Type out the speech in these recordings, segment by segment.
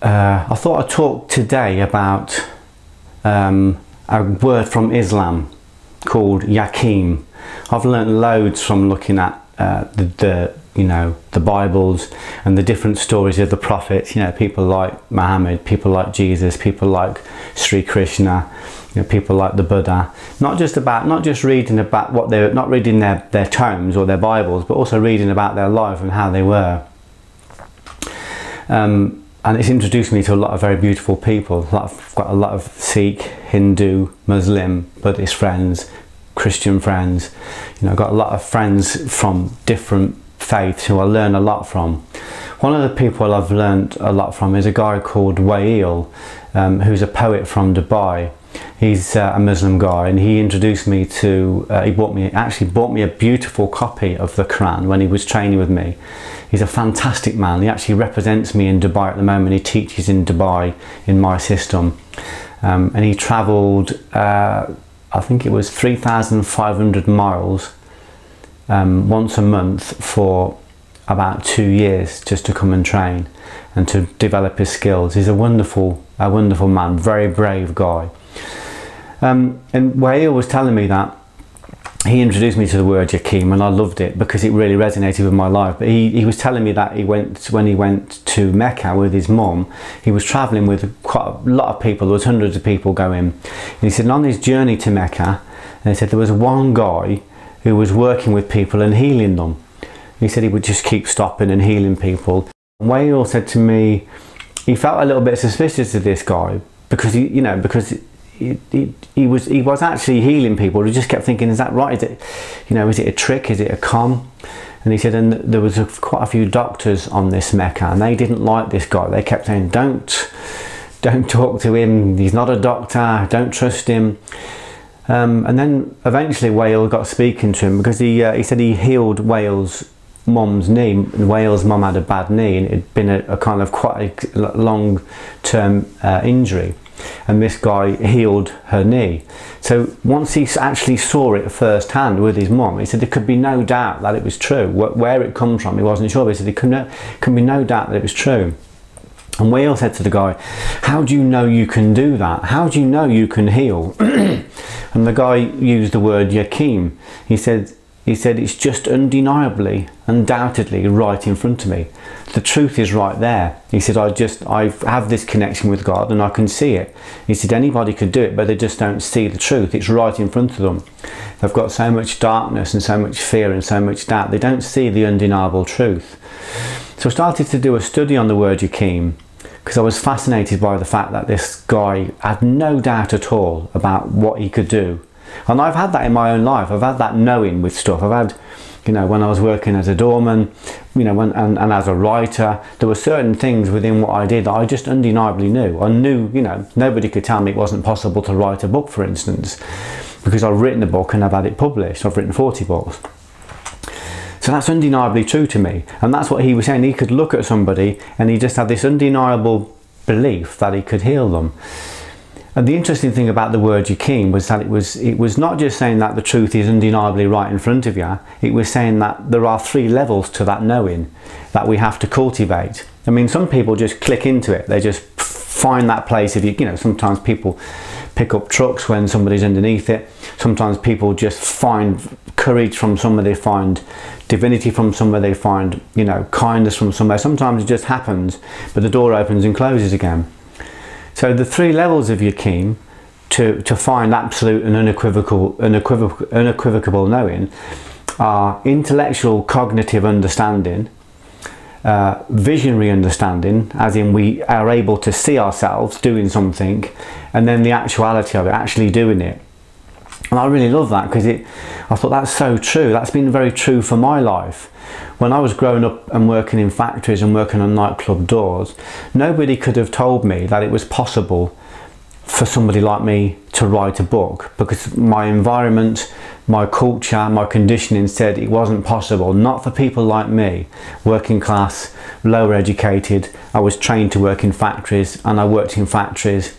I thought I'd talk today about a word from Islam called Yaqeen. I've learnt loads from looking at the Bibles and the different stories of the prophets. You know, people like Muhammad, people like Jesus, people like Sri Krishna, people like the Buddha. Not just reading about what they're not reading their tomes or their Bibles, but also reading about their life and how they were. And it's introduced me to a lot of very beautiful people. I've got a lot of Sikh, Hindu, Muslim, Buddhist friends, Christian friends. I've got a lot of friends from different faiths who I learn a lot from. One of the people I've learned a lot from is a guy called Yaqeen, who's a poet from Dubai. He's a Muslim guy, and he introduced me to, actually bought me a beautiful copy of the Quran when he was training with me. He's a fantastic man. He actually represents me in Dubai at the moment. He teaches in Dubai in my system. And he travelled, I think it was 3,500 miles once a month for about 2 years just to come and train and to develop his skills. He's a wonderful man, very brave guy. And Wael was telling me that he introduced me to the word Yaqeen, and I loved it because it really resonated with my life. But he was telling me that when he went to Mecca with his mum, he was travelling with quite a lot of people. There was hundreds of people going. And he said on his journey to Mecca, and he said there was one guy who was working with people and healing them. He said he would just keep stopping and healing people. And Wael said to me, he felt a little bit suspicious of this guy because he was actually healing people. He just kept thinking, is that right? Is it a trick? Is it a con? And he said, and there was quite a few doctors on this Mecca, and they didn't like this guy. They kept saying, don't talk to him. He's not a doctor. Don't trust him. And then eventually Wael got speaking to him because he said he healed Wael's mum's knee. Wael's mum had a bad knee, and it had been a kind of quite a long-term injury. And this guy healed her knee. So once he actually saw it firsthand with his mum, he said there could be no doubt that it was true. Where it come from, he wasn't sure, but he said there could be no doubt that it was true. And Wael said to the guy, how do you know you can do that? How do you know you can heal? And the guy used the word Yaqeen. He said it's just undeniably, undoubtedly right in front of me. The truth is right there. He said I have this connection with God and I can see it. He said anybody could do it, but they just don't see the truth. It's right in front of them. They've got so much darkness and so much fear and so much doubt. They don't see the undeniable truth. So I started to do a study on the word Yaqeen because I was fascinated by the fact that this guy had no doubt at all about what he could do. And I've had that in my own life. I've had that knowing with stuff. I've had, when I was working as a doorman, and as a writer, there were certain things within what I did that I just undeniably knew. I knew, nobody could tell me it wasn't possible to write a book, for instance, because I've written a book and I've had it published. I've written 40 books. So that's undeniably true to me. And that's what he was saying. He could look at somebody and he just had this undeniable belief that he could heal them. And the interesting thing about the word Yaqeen was that it was not just saying that the truth is undeniably right in front of you. It was saying that there are 3 levels to that knowing that we have to cultivate. I mean, some people just click into it. They just find that place of sometimes people pick up trucks when somebody's underneath it. Sometimes people just find courage from somewhere, they find divinity from somewhere, they find, kindness from somewhere. Sometimes it just happens, but the door opens and closes again. So the 3 levels of Yaqeen to find absolute and unequivocal knowing are intellectual cognitive understanding, visionary understanding, as in we are able to see ourselves doing something, and then the actuality of it, actually doing it. And I really love that because I thought that's so true. That's been very true for my life. When I was growing up and working in factories and working on nightclub doors, nobody could have told me that it was possible for somebody like me to write a book, because my environment, my culture, my conditioning said it wasn't possible. Not for people like me, working class, lower educated. I was trained to work in factories, and I worked in factories,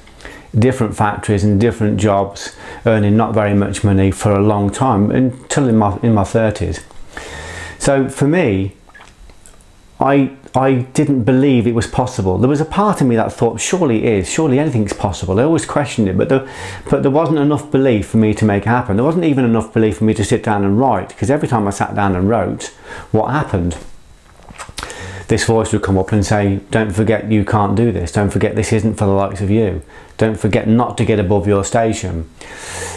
different factories and different jobs, earning not very much money for a long time until in my 30s. So for me, I didn't believe it was possible. There was a part of me that thought, surely it is, surely anything's possible. I always questioned it, but there wasn't enough belief for me to make it happen. There wasn't even enough belief for me to sit down and write, because every time I sat down and wrote, what happened? This voice would come up and say, don't forget you can't do this. Don't forget this isn't for the likes of you. Don't forget not to get above your station.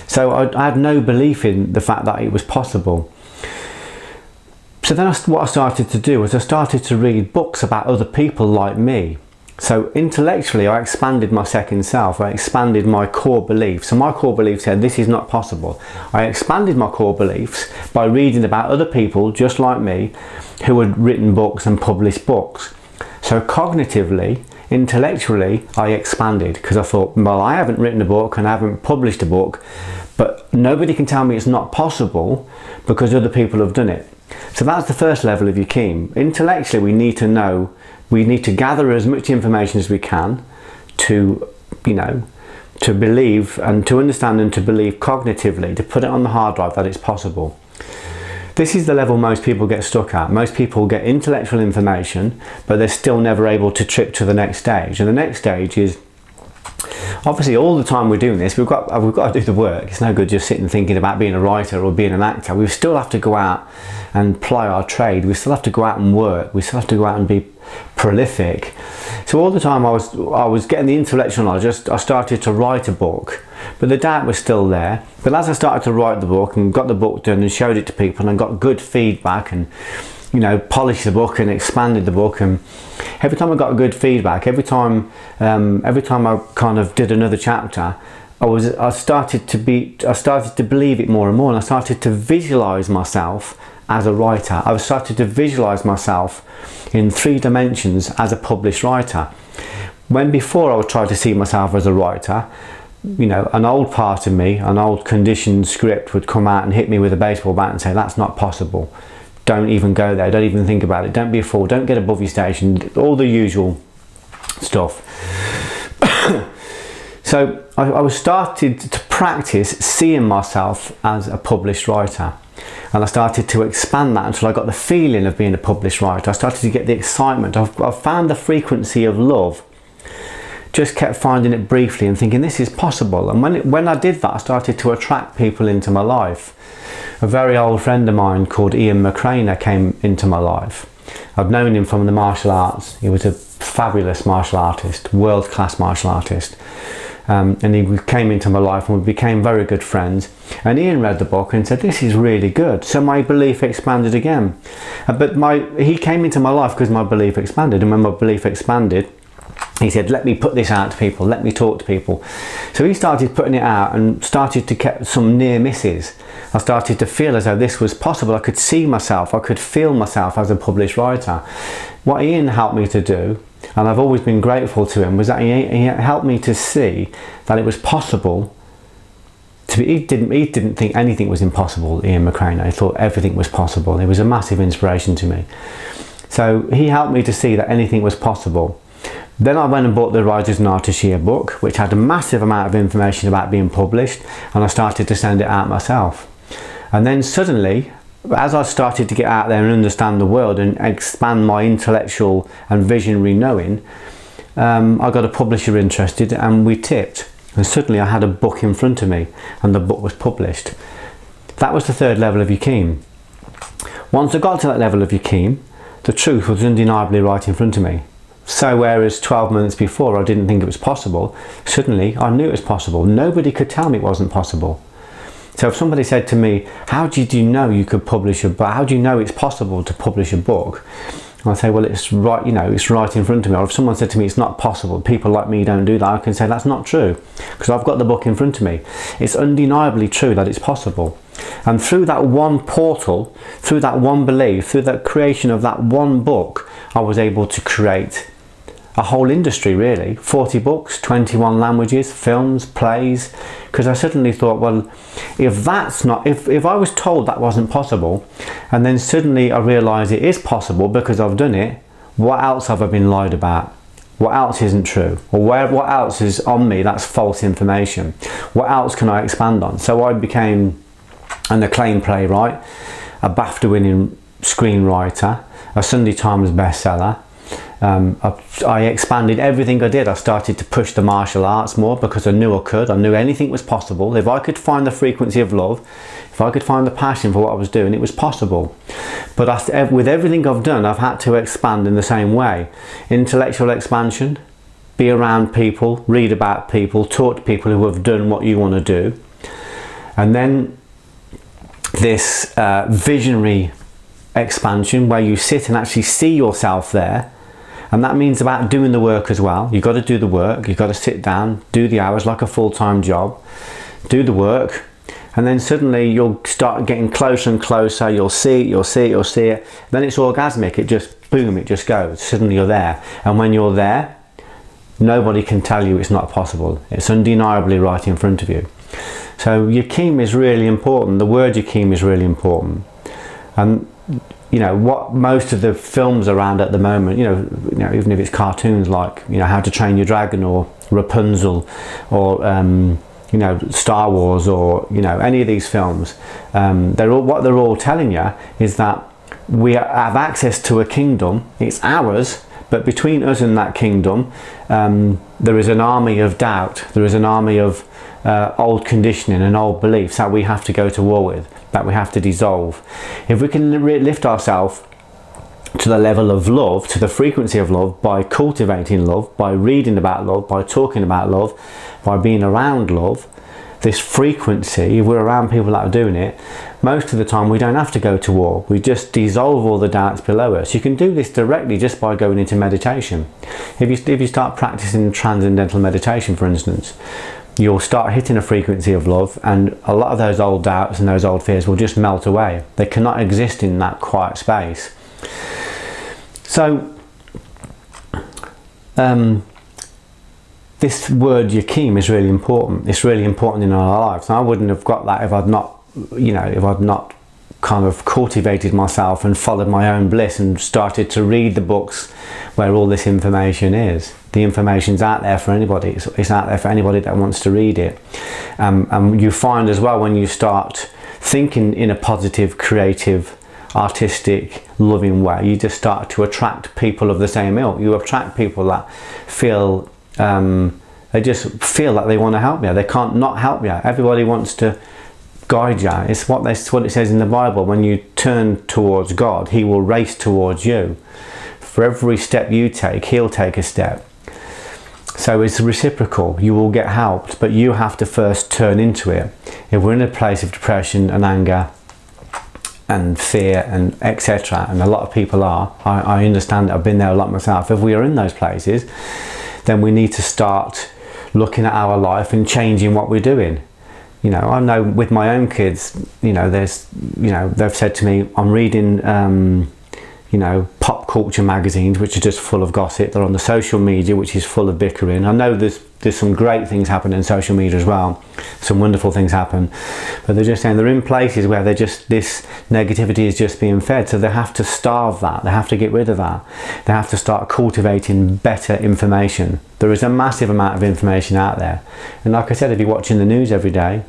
So I had no belief in the fact that it was possible. So then what I started to do was I started to read books about other people like me. So intellectually I expanded my second self, I expanded my core beliefs. So my core belief said this is not possible. I expanded my core beliefs by reading about other people just like me who had written books and published books. So cognitively, intellectually, I expanded, because I thought, well, I haven't written a book and I haven't published a book, but nobody can tell me it's not possible because other people have done it. So that's the first level of Yaqeen. Intellectually, we need to know, we need to gather as much information as we can to, you know, to believe and to understand and to believe cognitively, to put it on the hard drive that it's possible. This is the level most people get stuck at. Most people get intellectual information, but they're still never able to trip to the next stage. And the next stage is, obviously all the time we're doing this, we've got to do the work. It's no good just sitting thinking about being a writer or being an actor. We still have to go out and ply our trade. We still have to go out and work. We still have to go out and be prolific. So all the time I was getting the intellectual knowledge. I started to write a book, but the doubt was still there. But as I started to write the book and got the book done and showed it to people and got good feedback and, you know, polished the book and expanded the book, and every time I got good feedback, every time I kind of did another chapter, I started to believe it more and more, and I started to visualize myself as a writer. I started to visualize myself in 3 dimensions as a published writer. When before I would try to see myself as a writer, you know, an old part of me, an old conditioned script would come out and hit me with a baseball bat and say, that's not possible. Don't even go there, don't even think about it, don't be a fool, don't get above your station, all the usual stuff. So I started to practice seeing myself as a published writer, and I started to expand that until I got the feeling of being a published writer. I started to get the excitement. I found the frequency of love, just kept finding it briefly and thinking this is possible. And when I did that, I started to attract people into my life. A very old friend of mine called Ian McCraner came into my life. I'd known him from the martial arts. He was a fabulous martial artist, world-class martial artist. And he came into my life and we became very good friends. And Ian read the book and said, this is really good. So my belief expanded again. But he came into my life because my belief expanded. And when my belief expanded, he said, let me put this out to people, let me talk to people. So he started putting it out and started to get some near misses. I started to feel as though this was possible. I could see myself, I could feel myself as a published writer. What Ian helped me to do, and I've always been grateful to him, was that he helped me to see that it was possible to be, he didn't think anything was impossible, Ian McCraner. He thought everything was possible. He was a massive inspiration to me. So he helped me to see that anything was possible. Then I went and bought the Writers and Artists Year book, which had a massive amount of information about being published, and I started to send it out myself. And then suddenly, as I started to get out there and understand the world and expand my intellectual and visionary knowing, I got a publisher interested and we tipped. And suddenly I had a book in front of me and the book was published. That was the 3rd level of Yaqeen. Once I got to that level of Yaqeen, the truth was undeniably right in front of me. So whereas 12 months before I didn't think it was possible, suddenly I knew it was possible. Nobody could tell me it wasn't possible. So if somebody said to me, how did you know you could publish a book? How do you know it's possible to publish a book? I'd say, well, it's right, you know, it's right in front of me. Or if someone said to me, it's not possible, people like me don't do that, I can say that's not true, because I've got the book in front of me. It's undeniably true that it's possible. And through that one portal, through that one belief, through the creation of that one book, I was able to create a whole industry, really. 40 books, 21 languages, films, plays, because I suddenly thought, well, if I was told that wasn't possible, and then suddenly I realised it is possible because I've done it, what else have I been lied about? What else isn't true? Or what else is on me that's false information? What else can I expand on? So I became an acclaimed playwright, a BAFTA winning screenwriter, a Sunday Times bestseller. I expanded everything I did. I started to push the martial arts more because I knew I could. I knew anything was possible. If I could find the frequency of love, if I could find the passion for what I was doing, it was possible. But with everything I've done, I've had to expand in the same way. Intellectual expansion, be around people, read about people, talk to people who have done what you want to do. And then this visionary expansion where you sit and actually see yourself there. And that means about doing the work as well. You've got to do the work, you've got to sit down, do the hours like a full-time job, do the work, and then suddenly you'll start getting closer and closer. You'll see it, you'll see it, you'll see it. Then it's orgasmic, it just, boom, it just goes. Suddenly you're there. And when you're there, nobody can tell you it's not possible. It's undeniably right in front of you. So Yaqeen is really important. The word Yaqeen is really important. And you know what most of the films around at the moment, you know, even if it's cartoons like, you know, How to Train Your Dragon or Rapunzel or you know, Star Wars, or you know, any of these films, what they're all telling you is that we have access to a kingdom. It's ours, but between us and that kingdom, there is an army of doubt. There is an army of old conditioning and old beliefs that we have to go to war with, that we have to dissolve. If we can lift ourselves to the level of love, to the frequency of love, by cultivating love, by reading about love, by talking about love, by being around love, this frequency, if we're around people that are doing it, most of the time we don't have to go to war. We just dissolve all the doubts below us. You can do this directly just by going into meditation. If you start practicing transcendental meditation, for instance, you'll start hitting a frequency of love, and a lot of those old doubts and those old fears will just melt away. They cannot exist in that quiet space. So this word Yaqeen is really important. It's really important in our lives. And I wouldn't have got that if I'd not, you know, if I'd not kind of cultivated myself and followed my own bliss and started to read the books where all this information is. The information's out there for anybody. It's out there for anybody that wants to read it. And you find as well, when you start thinking in a positive, creative, artistic, loving way, you just start to attract people of the same ilk. You attract people that feel, they just feel that they want to help you. They can't not help you. Everybody wants to guide you. It's what it says in the Bible. When you turn towards God, he will race towards you. For every step you take, he'll take a step. So it's reciprocal. You will get helped, but you have to first turn into it. If we're in a place of depression and anger and fear and etc., and a lot of people are, I understand, I've been there a lot myself. If we are in those places, then we need to start looking at our life and changing what we're doing. You know, I know with my own kids, you know, they've said to me, I'm reading you know, pop culture magazines, which are just full of gossip. They're on the social media, which is full of bickering. I know there's some great things happen in social media as well. Some wonderful things happen. But they're just saying they're in places where they're just, this negativity is just being fed. So they have to starve that. They have to get rid of that. They have to start cultivating better information. There is a massive amount of information out there. And like I said, if you're watching the news every day,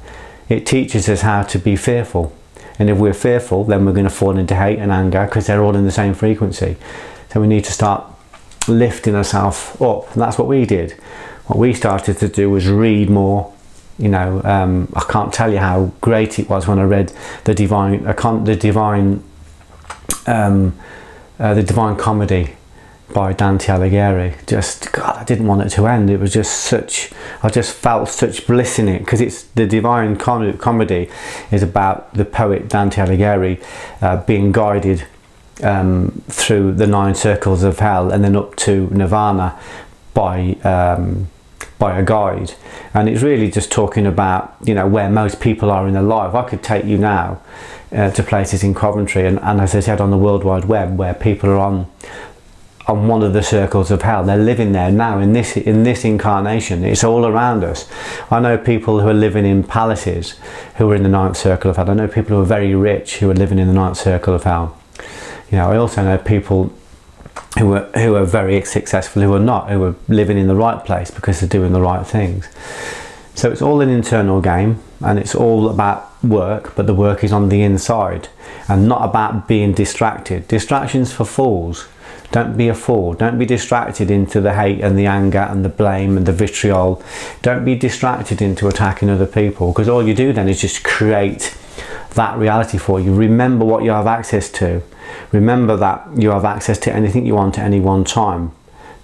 it teaches us how to be fearful. And if we're fearful, then we're going to fall into hate and anger, because they're all in the same frequency. So we need to start lifting ourselves up. And that's what we did. What we started to do was read more. You know, I can't tell you how great it was when I read the Divine Comedy by Dante Alighieri. Just, God, I didn't want it to end. It was just such, I just felt such bliss in it, because it's the Divine Comedy is about the poet Dante Alighieri being guided through the 9 circles of hell and then up to Nirvana by a guide. And it's really just talking about, you know, where most people are in their life. I could take you now to places in Coventry, and as I said, on the World Wide Web, where people are on one of the circles of hell. They're living there now in this incarnation. It's all around us. I know people who are living in palaces who are in the 9th circle of hell. I know people who are very rich who are living in the 9th circle of hell. You know, I also know people who are very successful who are not, who are living in the right place because they're doing the right things. So it's all an internal game, and it's all about work, but the work is on the inside and not about being distracted. Distractions for fools. Don't be a fool. Don't be distracted into the hate and the anger and the blame and the vitriol. Don't be distracted into attacking other people, because all you do then is just create that reality for you. Remember what you have access to. Remember that you have access to anything you want at any one time,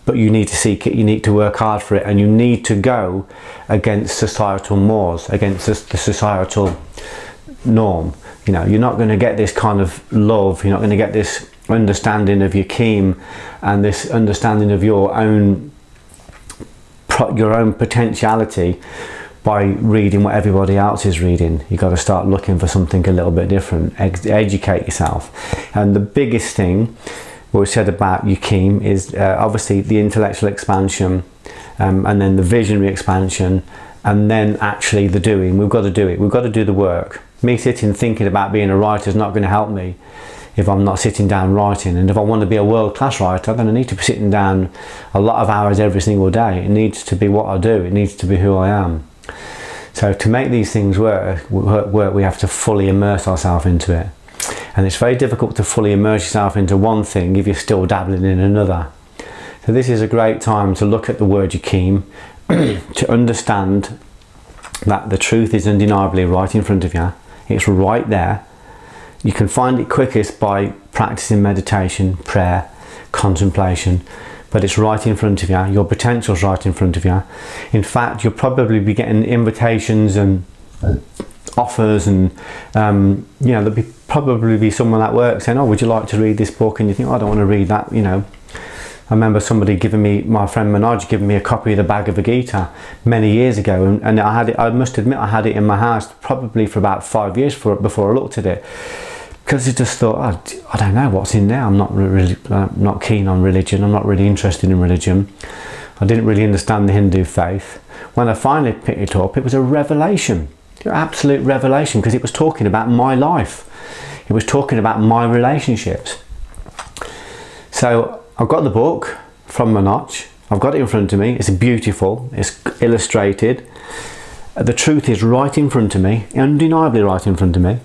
but you need to seek it, you need to work hard for it, and you need to go against societal mores, against the societal norm. You know, you're not going to get this kind of love, you're not going to get this understanding of Yaqeen and this understanding of your own potentiality by reading what everybody else is reading. You've got to start looking for something a little bit different, educate yourself. And the biggest thing what we said about Yaqeen is obviously the intellectual expansion, and then the visionary expansion, and then actually the doing. We've got to do it, we've got to do the work. Me sitting thinking about being a writer is not going to help me if I'm not sitting down writing. And if I want to be a world-class writer, then I need to be sitting down a lot of hours every single day. It needs to be what I do, it needs to be who I am. So to make these things work, we have to fully immerse ourselves into it. And it's very difficult to fully immerse yourself into one thing if you're still dabbling in another. So this is a great time to look at the word Yaqeen, to understand that the truth is undeniably right in front of you. It's right there. You can find it quickest by practicing meditation, prayer, contemplation, but it's right in front of you. Your potential's right in front of you. In fact, you'll probably be getting invitations and offers, and you know, there'll probably be someone at work saying, oh, would you like to read this book? And you think, oh, I don't want to read that, you know. I remember somebody giving me, my friend Manoj, giving me a copy of the Bhagavad Gita many years ago, and I had it, I must admit, I had it in my house probably for about 5 years before I looked at it, because I just thought, oh, I don't know what's in there. I'm not really not keen on religion. I'm not really interested in religion. I didn't really understand the Hindu faith. When I finally picked it up, it was a revelation, an absolute revelation, because it was talking about my life. It was talking about my relationships. So I've got the book from Manoj. I've got it in front of me. It's beautiful. It's illustrated. The truth is right in front of me, undeniably right in front of me.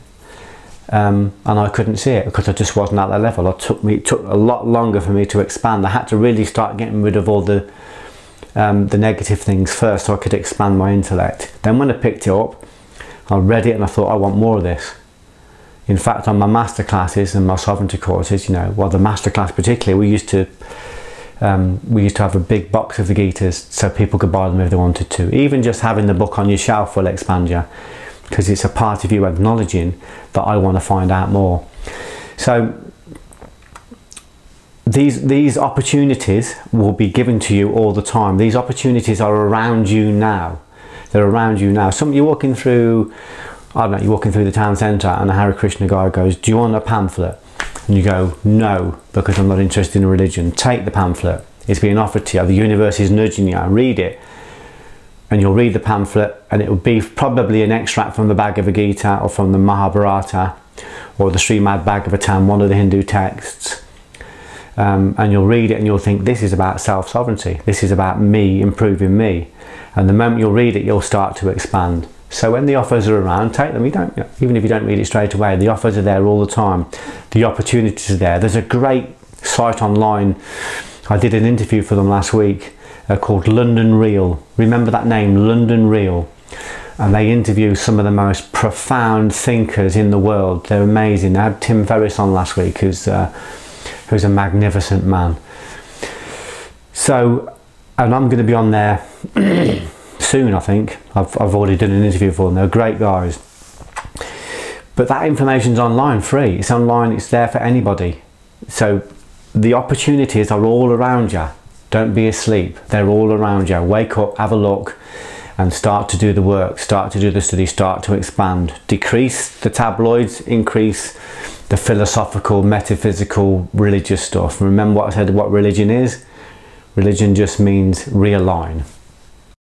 And I couldn't see it because I just wasn't at that level. It took a lot longer for me to expand. I had to really start getting rid of all the negative things first so I could expand my intellect. Then when I picked it up, I read it and I thought, I want more of this. In fact, on my master classes and my sovereignty courses, you know, well, the master class particularly, we used to have a big box of the Gitas so people could buy them if they wanted to. Even just having the book on your shelf will expand you, because it's a part of you acknowledging that I want to find out more. So these opportunities will be given to you all the time. These opportunities are around you now. They're around you now. You're walking through, I don't know, you're walking through the town centre and a Hare Krishna guy goes, do you want a pamphlet? And you go, no, because I'm not interested in religion. Take the pamphlet. It's being offered to you. The universe is nudging you. Read it. And you'll read the pamphlet, and it will be probably an extract from the Bhagavad Gita or from the Mahabharata or the Srimad Bhagavatam, one of the Hindu texts. And you'll read it and you'll think, this is about self-sovereignty. This is about me improving me. And the moment you'll read it, you'll start to expand. So when the offers are around, take them. Even if you don't read it straight away, the offers are there all the time. The opportunities are there. There's a great site online. I did an interview for them last week called London Real. Remember that name, London Real? And they interview some of the most profound thinkers in the world. They're amazing. I had Tim Ferriss on last week, who's a magnificent man. So, and I'm going to be on there soon, I think. I've already done an interview for them. They're great guys. But that information's online, free. It's online, it's there for anybody. So the opportunities are all around you. Don't be asleep. They're all around you. Wake up, have a look, and start to do the work, start to do the study, start to expand. Decrease the tabloids, increase the philosophical, metaphysical, religious stuff. Remember what I said, what religion is? Religion just means realign.